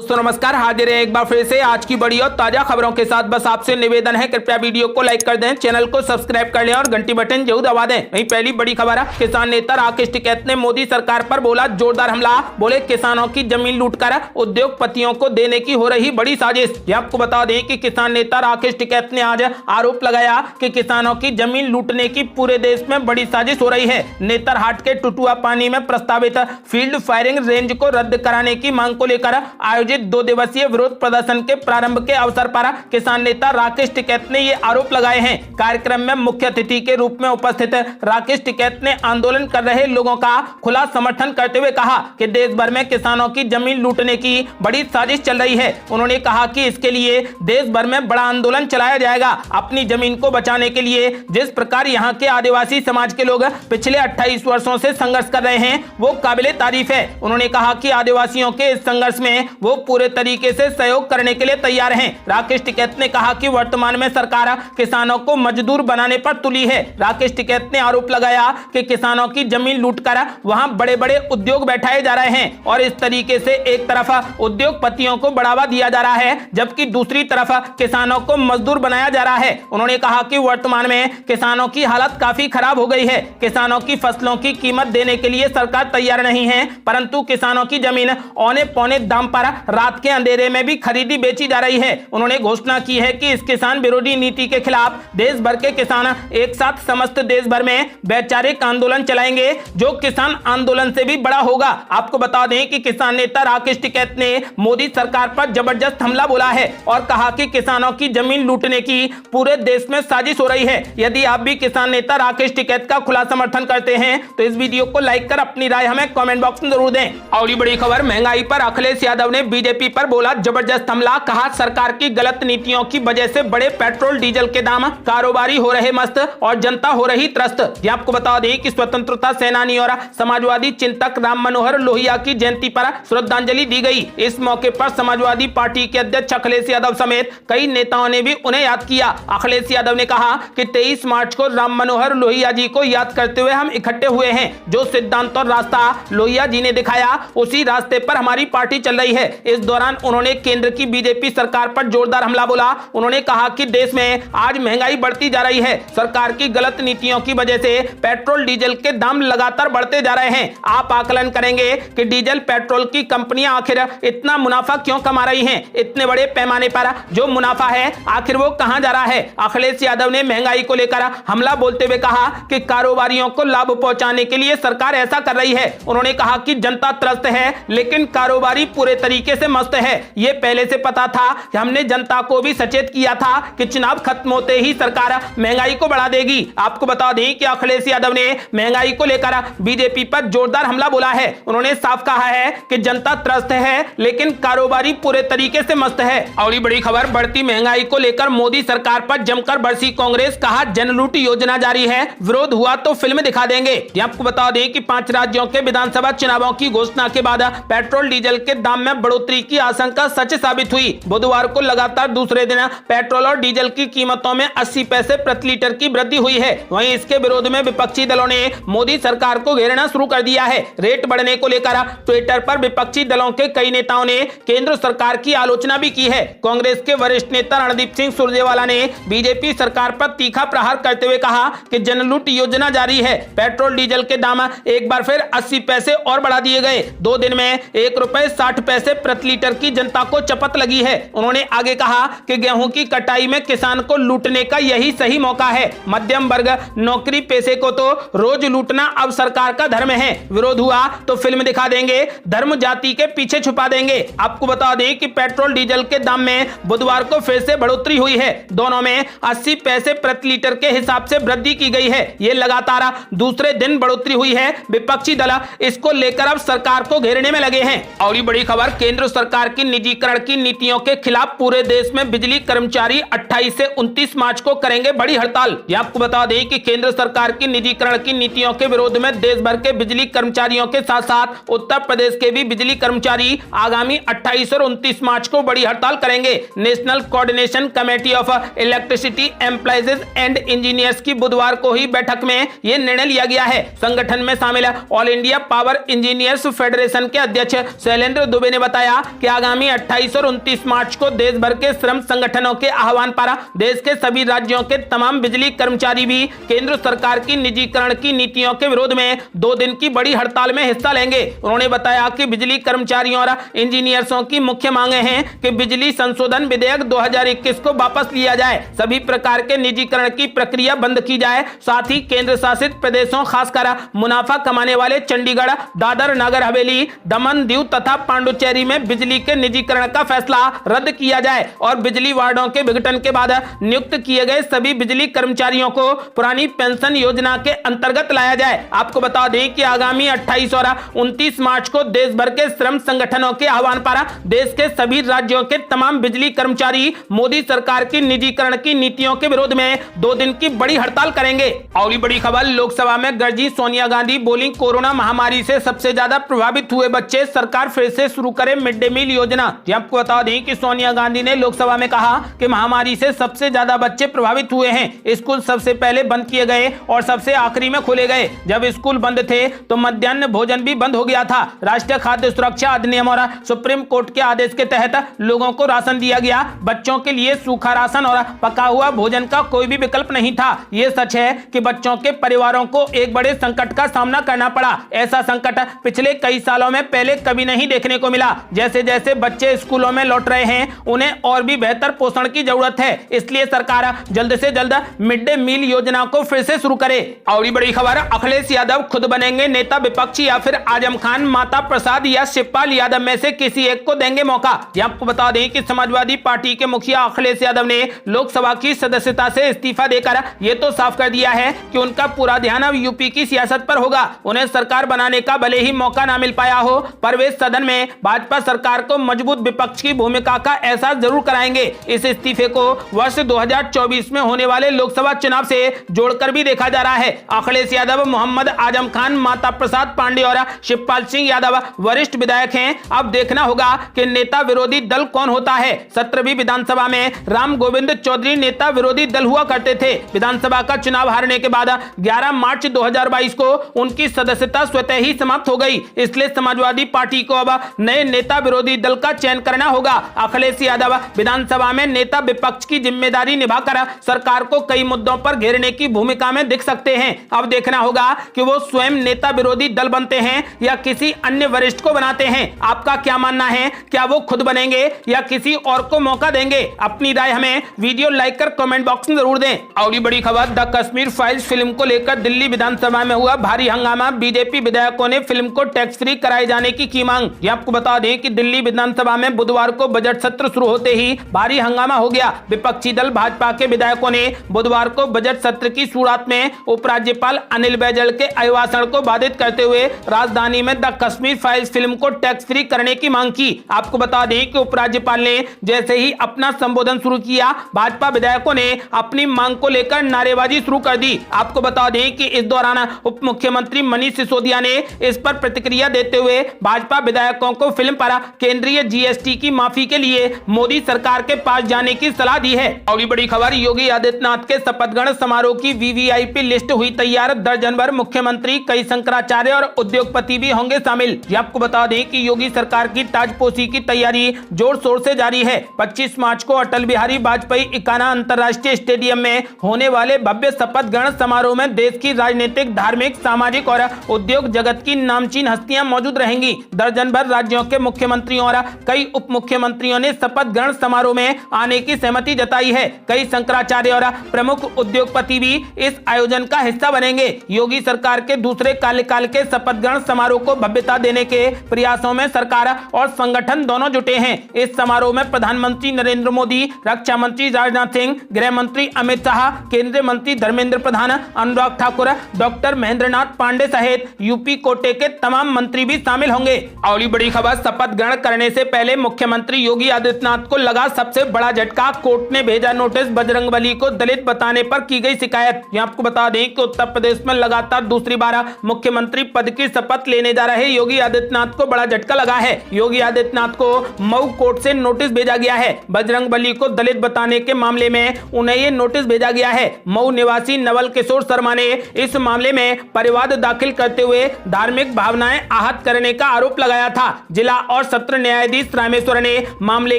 दोस्तों नमस्कार, हाजिर है एक बार फिर से आज की बड़ी और ताजा खबरों के साथ। बस आपसे निवेदन है, कृपया वीडियो को लाइक कर दें, चैनल को सब्सक्राइब कर लें और घंटी बटन जरूर दबा दें। वहीं पहली बड़ी खबर है, किसान नेता राकेश टिकैत ने मोदी सरकार पर बोला जोरदार हमला। बोले किसानों की जमीन लूटकर उद्योगपतियों को देने की हो रही बड़ी साजिश। ये आपको बता दें कि किसान नेता राकेश टिकैत ने आज आरोप लगाया कि किसानों की जमीन लूटने की पूरे देश में बड़ी साजिश हो रही है। नेतरहाट के टुटुआ पानी में प्रस्तावित फील्ड फायरिंग रेंज को रद्द कराने की मांग को लेकर आयोजित 2 दिवसीय विरोध प्रदर्शन के प्रारंभ के अवसर पर किसान नेता राकेश टिकैत ने ये आरोप लगाए हैं। कार्यक्रम में मुख्य अतिथि के रूप में उपस्थित राकेश टिकैत ने आंदोलन कर रहे लोगों का खुला समर्थन करते हुए कहा कि देश भर में किसानों की जमीन लूटने की बड़ी साजिश चल रही है। उन्होंने कहा कि इसके लिए देश भर में बड़ा आंदोलन चलाया जाएगा। अपनी जमीन को बचाने के लिए जिस प्रकार यहाँ के आदिवासी समाज के लोग पिछले 28 वर्षों से संघर्ष कर रहे हैं वो काबिले तारीफ है। उन्होंने कहा कि आदिवासियों के इस संघर्ष में वो पूरे तरीके से सहयोग करने के लिए तैयार हैं। राकेश टिकैत ने कहा कि वर्तमान में सरकार किसानों को मजदूर बनाने पर तुली है। राकेश टिकैत ने आरोप लगाया कि किसानों की जमीन लूटकर वहां बड़े बड़े उद्योग बैठाए जा रहे हैं और इस तरीके से एक तरफ उद्योगपतियों को बढ़ावा दिया जा रहा है जबकि दूसरी तरफ किसानों को मजदूर बनाया जा रहा है। उन्होंने कहा कि वर्तमान में किसानों की हालत काफी खराब हो गई है। किसानों की फसलों की कीमत देने के लिए सरकार तैयार नहीं है, परंतु किसानों की जमीन औने पौने दाम पर रात के अंधेरे में भी खरीदी बेची जा रही है। उन्होंने घोषणा की है कि इस किसान विरोधी नीति के खिलाफ देश भर के किसान एक साथ समस्त देश भर में वैचारिक आंदोलन चलाएंगे जो किसान आंदोलन से भी बड़ा होगा। आपको बता दें कि किसान नेता राकेश टिकैत ने मोदी सरकार पर जबरदस्त हमला बोला है और कहा कि किसानों की जमीन लूटने की पूरे देश में साजिश हो रही है। यदि आप भी किसान नेता राकेश टिकैत का खुला समर्थन करते हैं तो इस वीडियो को लाइक कर अपनी राय हमें कमेंट बॉक्स में जरूर दें। और बड़ी खबर, महंगाई पर अखिलेश यादव ने बीजेपी पर बोला जबरदस्त हमला। कहा सरकार की गलत नीतियों की वजह से बड़े पेट्रोल डीजल के दाम, कारोबारी हो रहे मस्त और जनता हो रही त्रस्त। ये आपको बता दें कि स्वतंत्रता सेनानी और समाजवादी चिंतक राम मनोहर लोहिया की जयंती पर श्रद्धांजलि दी गई। इस मौके पर समाजवादी पार्टी के अध्यक्ष अखिलेश यादव समेत कई नेताओं ने भी उन्हें याद किया। अखिलेश यादव ने कहा कि 23 मार्च को राम मनोहर लोहिया जी को याद करते हुए हम इकट्ठे हुए हैं। जो सिद्धांत और रास्ता लोहिया जी ने दिखाया उसी रास्ते पर हमारी पार्टी चल रही है। इस दौरान उन्होंने केंद्र की बीजेपी सरकार पर जोरदार हमला बोला। उन्होंने कहा कि देश में आज महंगाई बढ़ती जा रही है। सरकार की गलत नीतियों की वजह से पेट्रोल डीजल के दाम लगातार बढ़ते जा रहे हैं। आप आकलन करेंगे कि डीजल पेट्रोल की कंपनियां आखिर इतना मुनाफा क्यों कमा रही हैं? इतने बड़े पैमाने पर जो मुनाफा है आखिर वो कहां जा रहा है? अखिलेश यादव ने महंगाई को लेकर हमला बोलते हुए कहा कि कारोबारियों को लाभ पहुंचाने के लिए सरकार ऐसा कर रही है। उन्होंने कहा कि जनता त्रस्त है लेकिन कारोबारी पूरे तरीके से मस्त है। ये पहले से पता था। हमने जनता को भी सचेत किया था कि चुनाव खत्म होते ही सरकार महंगाई को बढ़ा देगी। आपको बता दें कि अखिलेश यादव ने महंगाई को लेकर बीजेपी पर जोरदार हमला बोला है। उन्होंने साफ कहा है कि जनता त्रस्त है लेकिन कारोबारी पूरे तरीके से मस्त है। और बड़ी खबर, बढ़ती महंगाई को लेकर मोदी सरकार पर जमकर बरसी कांग्रेस। कहा जनलूट योजना जारी है, विरोध हुआ तो फिल्म दिखा देंगे। आपको बता दें कि 5 राज्यों के विधानसभा चुनावों की घोषणा के बाद पेट्रोल डीजल के दाम में बढ़ोतरी की आशंका सच साबित हुई। बुधवार को लगातार दूसरे दिन पेट्रोल और डीजल की कीमतों में 80 पैसे प्रति लीटर की वृद्धि हुई है। वहीं इसके विरोध में विपक्षी दलों ने मोदी सरकार को घेरना शुरू कर दिया है। रेट बढ़ने को लेकर ट्विटर पर विपक्षी दलों के कई नेताओं ने केंद्र सरकार की आलोचना भी की है। कांग्रेस के वरिष्ठ नेता रणदीप सिंह सुरजेवाला ने बीजेपी सरकार पर तीखा प्रहार करते हुए कहा कि जनलूट योजना जारी है। पेट्रोल डीजल के दाम एक बार फिर 80 पैसे और बढ़ा दिए गए। 2 दिन में ₹1.60 प्रति लीटर की जनता को चपत लगी है। उन्होंने आगे कहा कि गेहूं की कटाई में किसान को लूटने का यही सही मौका है। मध्यम वर्ग नौकरी पेशे को तो रोज लूटना अब सरकार का धर्म है। विरोध हुआ तो फिल्म दिखा देंगे, धर्म जाति के पीछे छुपा देंगे। आपको बता दें कि पेट्रोल डीजल के दाम में बुधवार को फिर से बढ़ोतरी हुई है। दोनों में 80 पैसे प्रति लीटर के हिसाब से वृद्धि की गई है। ये लगातार दूसरे दिन बढ़ोतरी हुई है। विपक्षी दल इसको लेकर अब सरकार को घेरने में लगे हैं। और ये बड़ी खबर, केंद्र सरकार की निजीकरण की नीतियों के खिलाफ पूरे देश में बिजली कर्मचारी 28 से 29 मार्च को करेंगे बड़ी हड़ताल। ये आपको बता दें कि केंद्र सरकार की निजीकरण की नीतियों के विरोध में देश भर के बिजली कर्मचारियों के साथ साथ उत्तर प्रदेश के भी बिजली कर्मचारी आगामी 28 और 29 मार्च को बड़ी हड़ताल करेंगे। National coordination committee of electricity employees and engineers की बुधवार को ही बैठक में यह निर्णय लिया गया है। संगठन में शामिल all India power engineers federation के अध्यक्ष शैलेंद्र दुबे ने बताया बताया कि आगामी 28 और 29 मार्च को देश भर के श्रम संगठनों के आह्वान पर देश के सभी राज्यों के तमाम बिजली कर्मचारी भी केंद्र सरकार की निजीकरण की नीतियों के विरोध में 2 दिन की बड़ी हड़ताल में हिस्सा लेंगे। उन्होंने बताया कि बिजली कर्मचारियों और इंजीनियर्सों की मुख्य मांगे हैं कि बिजली संशोधन विधेयक 2021 को वापस लिया जाए, सभी प्रकार के निजीकरण की प्रक्रिया बंद की जाए, साथ ही केंद्र शासित प्रदेशों खासकर मुनाफा कमाने वाले चंडीगढ़, दादर, नगर हवेली, दमन, दीव तथा पांडुचेरी में बिजली के निजीकरण का फैसला रद्द किया जाए और बिजली वार्डों के विघटन के बाद नियुक्त किए गए सभी बिजली कर्मचारियों को पुरानी पेंशन योजना के अंतर्गत लाया जाए। आपको बता दें कि आगामी 28 और 29 मार्च को देश भर के श्रम संगठनों के आह्वान पर देश के सभी राज्यों के तमाम बिजली कर्मचारी मोदी सरकार की निजीकरण की नीतियों के विरोध में 2 दिन की बड़ी हड़ताल करेंगे। और बड़ी खबर, लोकसभा में गर्जी सोनिया गांधी, बोली कोरोना महामारी से सबसे ज्यादा प्रभावित हुए बच्चे, सरकार फिर से शुरू करे मिड डे मील योजना। आपको बता दें कि सोनिया गांधी ने लोकसभा में कहा कि महामारी से सबसे ज्यादा बच्चे प्रभावित हुए हैं। स्कूल सबसे पहले बंद किए गए और सबसे आखिरी में खोले गए। जब स्कूल बंद थे तो मध्याह्न भोजन भी बंद हो गया था। राष्ट्रीय खाद्य सुरक्षा अधिनियम और सुप्रीम कोर्ट के आदेश के तहत लोगों को राशन दिया गया। बच्चों के लिए सूखा राशन और पका हुआ भोजन का कोई भी विकल्प नहीं था। ये सच है कि बच्चों के परिवारों को एक बड़े संकट का सामना करना पड़ा। ऐसा संकट पिछले कई सालों में पहले कभी नहीं देखने को मिला। जैसे जैसे बच्चे स्कूलों में लौट रहे हैं, उन्हें और भी बेहतर पोषण की जरूरत है। इसलिए सरकार जल्द से जल्द मिड डे मील योजना को फिर से शुरू करे। और बड़ी खबर, अखिलेश यादव खुद बनेंगे नेता विपक्षी या फिर आजम खान, माता प्रसाद या शिवपाल यादव में से किसी एक को देंगे मौका। आपको बता दें कि समाजवादी पार्टी के मुखिया अखिलेश यादव ने लोकसभा की सदस्यता से इस्तीफा देकर यह तो साफ कर दिया है कि उनका पूरा ध्यान अब यूपी की सियासत पर होगा। उन्हें सरकार बनाने का भले ही मौका ना मिल पाया हो, पर वे सदन में भाजपा सरकार को मजबूत विपक्ष की भूमिका का एहसास जरूर कराएंगे। इस इस्तीफे को वर्ष 2024 में होने वाले लोकसभा चुनाव से जोड़कर भी देखा जा रहा है। अखिलेश यादव, मोहम्मद आजम खान, माता प्रसाद पांडे और शिवपाल सिंह यादव वरिष्ठ विधायक हैं। अब देखना होगा कि नेता विरोधी दल कौन होता है। 17वीं विधानसभा में राम गोविंद चौधरी नेता विरोधी दल हुआ करते थे। विधानसभा का चुनाव हारने के बाद 11 मार्च 2022 को उनकी सदस्यता स्वतः ही समाप्त हो गई। इसलिए समाजवादी पार्टी को अब नए नेता विरोधी दल का चयन करना होगा। अखिलेश यादव विधानसभा में नेता विपक्ष की जिम्मेदारी निभाकर सरकार को कई मुद्दों पर घेरने की भूमिका में दिख सकते हैं। अब देखना होगा कि वो स्वयं नेता विरोधी दल बनते हैं या किसी अन्य वरिष्ठ को बनाते हैं। आपका क्या मानना है? क्या वो खुद बनेंगे या किसी और को मौका देंगे? अपनी राय हमें वीडियो लाइक कर कमेंट बॉक्स में जरूर दें। और बड़ी खबर, द कश्मीर फाइल्स फिल्म को लेकर दिल्ली विधानसभा में हुआ भारी हंगामा। बीजेपी विधायकों ने फिल्म को टैक्स फ्री कराए जाने की मांग। आपको बता दें कि दिल्ली विधानसभा में बुधवार को बजट सत्र शुरू होते ही भारी हंगामा हो गया। विपक्षी दल भाजपा के विधायकों ने बुधवार को बजट सत्र की शुरुआत में उपराज्यपाल अनिल बैजल के अभिभाषण को बाधित करते हुए राजधानी में द कश्मीर फाइल्स फिल्म को टैक्स फ्री करने की मांग की। आपको बता दें कि उपराज्यपाल ने जैसे ही अपना संबोधन शुरू किया, भाजपा विधायकों ने अपनी मांग को लेकर नारेबाजी शुरू कर दी। आपको बता दें कि इस दौरान उप मुख्यमंत्री मनीष सिसोदिया ने इस पर प्रतिक्रिया देते हुए भाजपा विधायकों को फिल्म पर केंद्रीय जीएसटी की माफी के लिए मोदी सरकार के पास जाने की सलाह दी है। और बड़ी खबर, योगी आदित्यनाथ के शपथ ग्रहण समारोह की वीवीआईपी लिस्ट हुई तैयार। दर्जन भर मुख्यमंत्री, कई शंकराचार्य और उद्योगपति भी होंगे शामिल। आपको बता दें कि योगी सरकार की ताजपोशी की तैयारी जोर शोर से जारी है। 25 मार्च को अटल बिहारी वाजपेयी इकाना अंतर्राष्ट्रीय स्टेडियम में होने वाले भव्य शपथ ग्रहण समारोह में देश की राजनीतिक, धार्मिक, सामाजिक और उद्योग जगत की नामचीन हस्तियां मौजूद रहेंगी। दर्जन भर राज्यों के मुख्यमंत्रियों और कई उप मुख्यमंत्रियों ने शपथ ग्रहण समारोह में आने की सहमति जताई है। कई शंकराचार्य और प्रमुख उद्योगपति भी इस आयोजन का हिस्सा बनेंगे। योगी सरकार के दूसरे कार्यकाल के शपथ ग्रहण समारोह को भव्यता देने के प्रयासों में सरकार और संगठन दोनों जुटे हैं। इस समारोह में प्रधानमंत्री नरेंद्र मोदी, रक्षा मंत्री राजनाथ सिंह, गृह मंत्री अमित शाह, केंद्रीय मंत्री धर्मेंद्र प्रधान, अनुराग ठाकुर, डॉक्टर महेंद्र नाथ पांडे सहित यूपी कोटे के तमाम मंत्री भी शामिल होंगे। और बड़ी खबर, शपथ ग्रहण करने से पहले मुख्यमंत्री योगी आदित्यनाथ को लगा सबसे बड़ा झटका। कोर्ट ने भेजा नोटिस, बजरंगबली को दलित बताने पर की गई शिकायत। आपको बता दें कि उत्तर प्रदेश में लगातार दूसरी बार मुख्यमंत्री पद की शपथ लेने जा रहे योगी आदित्यनाथ को बड़ा झटका लगा है। योगी आदित्यनाथ को मऊ कोर्ट से नोटिस भेजा गया है। बजरंगबली को दलित बताने के मामले में उन्हें ये नोटिस भेजा गया है। मऊ निवासी नवल किशोर शर्मा ने इस मामले में परिवाद दाखिल करते हुए धार्मिक भावनाएं आहत करने का आरोप लगाया था। जिला और सत्र न्यायाधीश रामेश्वर ने मामले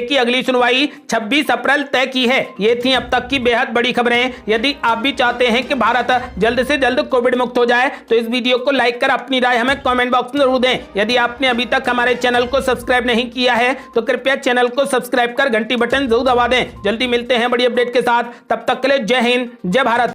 की अगली सुनवाई 26 अप्रैल तय की है। ये थी अब तक की बेहद बड़ी खबरें। यदि आप भी चाहते हैं कि भारत जल्द से जल्द कोविड मुक्त हो जाए तो इस वीडियो को लाइक कर अपनी राय हमें कमेंट बॉक्स में जरूर दें। यदि आपने अभी तक हमारे चैनल को सब्सक्राइब नहीं किया है तो कृपया चैनल को सब्सक्राइब कर घंटी बटन जरूर दबा दें। जल्दी मिलते हैं बड़ी अपडेट के साथ, तब तक के लिए जय हिंद, जय भारत।